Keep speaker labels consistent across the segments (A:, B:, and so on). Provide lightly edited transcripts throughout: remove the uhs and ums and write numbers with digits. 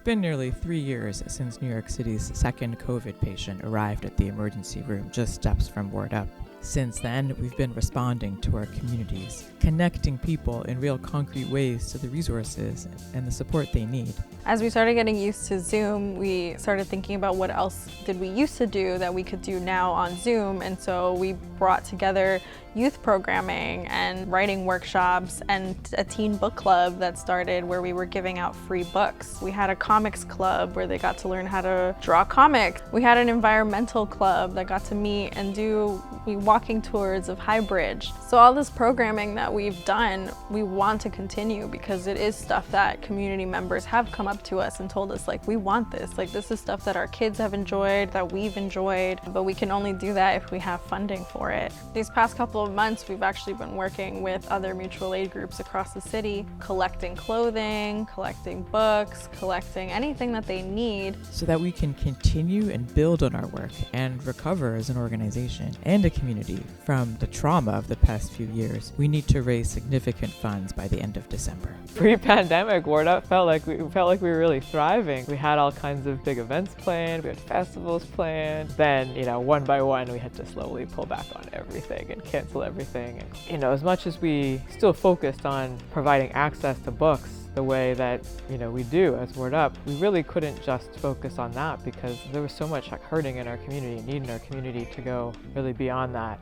A: been nearly 3 years since New York City's second COVID patient arrived at the emergency room just steps from Word Up. Since then, we've been responding to our communities, connecting people in real concrete ways to the resources and the support they need.
B: As we started getting used to Zoom, we started thinking about what else did we used to do that we could do now on Zoom, and so we brought together youth programming and writing workshops and a teen book club that started where we were giving out free books. We had a comics club where they got to learn how to draw comics. We had an environmental club that got to meet and do walking tours of High Bridge. So all this programming that we've done, we want to continue because it is stuff that community members have come up to us and told us, like, we want this. Like, this is stuff that our kids have enjoyed, that we've enjoyed, but we can only do that if we have funding for it. These past couple of months, we've actually been working with other mutual aid groups across the city, collecting clothing, collecting books, collecting anything that they need.
A: So that we can continue and build on our work and recover as an organization and a community from the trauma of the past few years, we need to raise significant funds by the end of December.
C: Pre-pandemic, Word Up felt like we were really thriving. We had all kinds of big events planned, we had festivals planned. Then, one by one, we had to slowly pull back on everything and cancel everything. And, as much as we still focused on providing access to books the way that we do as Word Up, we really couldn't just focus on that because there was so much hurting in our community, needing our community to go really beyond that.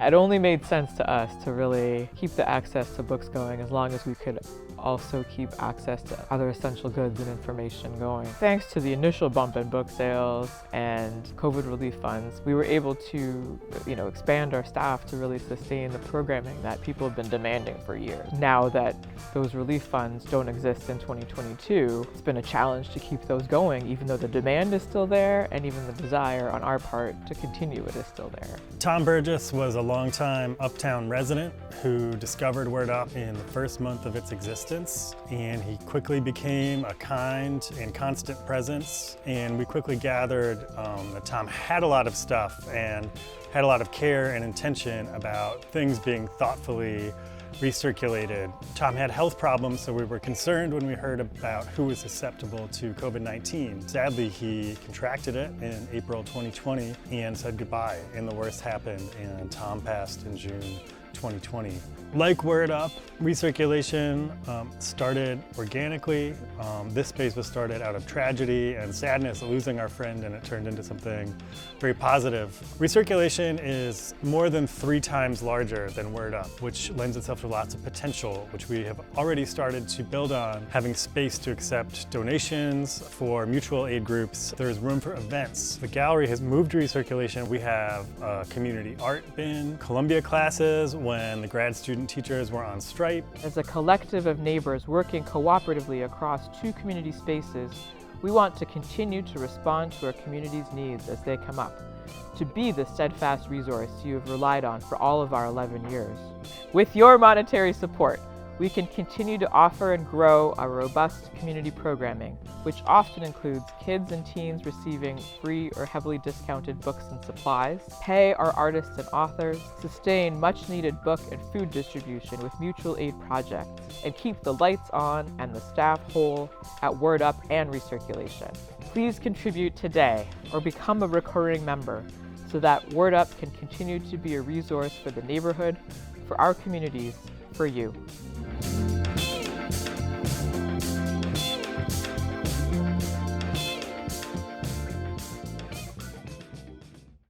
C: It only made sense to us to really keep the access to books going as long as we could also keep access to other essential goods and information going. Thanks to the initial bump in book sales and COVID relief funds, we were able to expand our staff to really sustain the programming that people have been demanding for years. Now that those relief funds don't exist in 2022, it's been a challenge to keep those going, even though the demand is still there and even the desire on our part to continue it is still there.
D: Tom Burgess was a longtime Uptown resident who discovered Word Up in the first month of its existence, and he quickly became a kind and constant presence, and we quickly gathered that Tom had a lot of stuff and had a lot of care and intention about things being thoughtfully recirculated. Tom had health problems, so we were concerned when we heard about who was susceptible to COVID-19. Sadly, he contracted it in April 2020 and said goodbye, and the worst happened, and Tom passed in June 2020. Like Word Up, recirculation started organically. This space was started out of tragedy and sadness of losing our friend, and it turned into something very positive. Recirculation is more than 3 times larger than Word Up, which lends itself to lots of potential, which we have already started to build on, having space to accept donations for mutual aid groups. There's room for events. The gallery has moved to recirculation. We have a community art bin, Columbia classes when the grad student teachers were on strike.
C: As a collective of neighbors working cooperatively across 2 community spaces, we want to continue to respond to our community's needs as they come up, to be the steadfast resource you have relied on for all of our 11 years. With your monetary support, we can continue to offer and grow our robust community programming, which often includes kids and teens receiving free or heavily discounted books and supplies, pay our artists and authors, sustain much-needed book and food distribution with mutual aid projects, and keep the lights on and the staff whole at Word Up and Recirculation. Please contribute today or become a recurring member so that Word Up can continue to be a resource for the neighborhood, for our communities, for you.